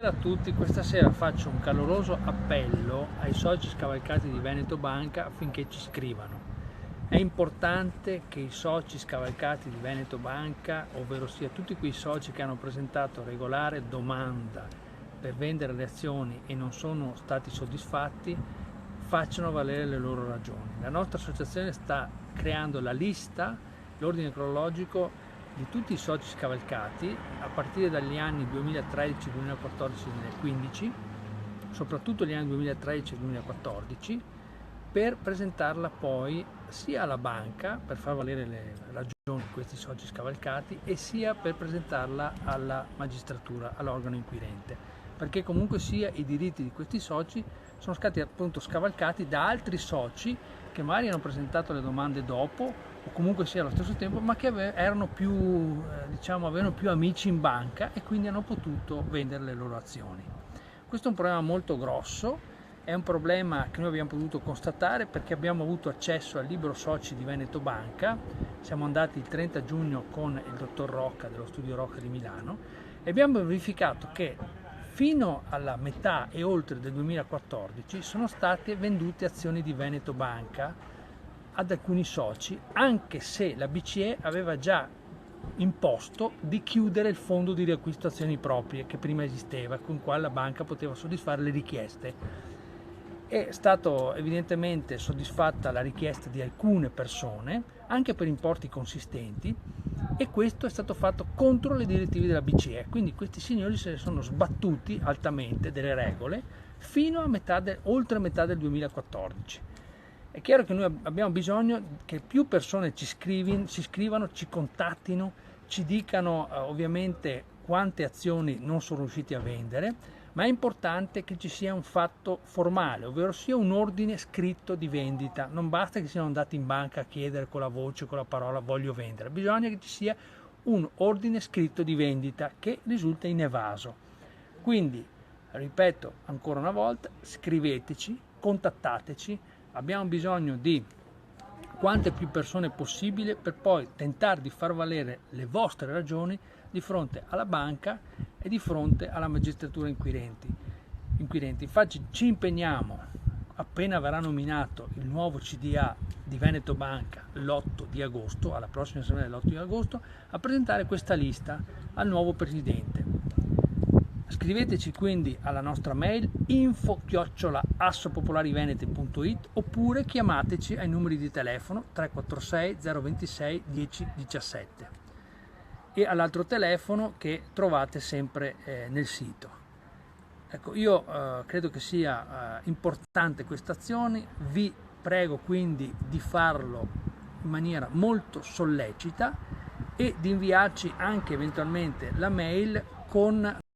Buonasera a tutti, questa sera faccio un caloroso appello ai soci scavalcati di Veneto Banca affinché ci scrivano. È importante che i soci scavalcati di Veneto Banca, ovvero sia tutti quei soci che hanno presentato regolare domanda per vendere le azioni e non sono stati soddisfatti, facciano valere le loro ragioni. La nostra associazione sta creando la lista, l'ordine cronologico di tutti i soci scavalcati a partire dagli anni 2013, 2014 e 2015, soprattutto gli anni 2013 e 2014, per presentarla poi sia alla banca per far valere le ragioni di questi soci scavalcati e sia per presentarla alla magistratura, all'organo inquirente, perché comunque sia i diritti di questi soci sono stati appunto scavalcati da altri soci che magari hanno presentato le domande dopo o comunque sia allo stesso tempo, ma che erano più, avevano più amici in banca e quindi hanno potuto vendere le loro azioni. Questo è un problema molto grosso, è un problema che noi abbiamo potuto constatare perché abbiamo avuto accesso al libro soci di Veneto Banca, siamo andati il 30 giugno con il dottor Rocca dello studio Rocca di Milano e abbiamo verificato che fino alla metà e oltre del 2014 sono state vendute azioni di Veneto Banca ad alcuni soci, anche se la BCE aveva già imposto di chiudere il fondo di riacquisto azioni proprie che prima esisteva, con il quale la banca poteva soddisfare le richieste. È stata evidentemente soddisfatta la richiesta di alcune persone, anche per importi consistenti, e questo è stato fatto contro le direttive della BCE. Quindi questi signori se ne sono sbattuti altamente delle regole fino a oltre metà del 2014. È chiaro che noi abbiamo bisogno che più persone si scrivano, ci contattino, ci dicano ovviamente quante azioni non sono riusciti a vendere, ma è importante che ci sia un fatto formale, ovvero sia un ordine scritto di vendita. Non basta che siano andati in banca a chiedere con la voce, con la parola voglio vendere, bisogna che ci sia un ordine scritto di vendita che risulta inevaso. Quindi, ripeto ancora una volta, scriveteci, contattateci, abbiamo bisogno di quante più persone possibile per poi tentare di far valere le vostre ragioni di fronte alla banca e di fronte alla magistratura inquirenti. Infatti ci impegniamo, appena verrà nominato il nuovo CDA di Veneto Banca l'8 di agosto, alla prossima assemblea dell'8 di agosto, a presentare questa lista al nuovo presidente. Scriveteci quindi alla nostra mail info@assopopolarivenete.it oppure chiamateci ai numeri di telefono 346 026 1017 e all'altro telefono che trovate sempre nel sito. Ecco, io credo che sia importante questa azione, vi prego quindi di farlo in maniera molto sollecita e di inviarci anche eventualmente la mail con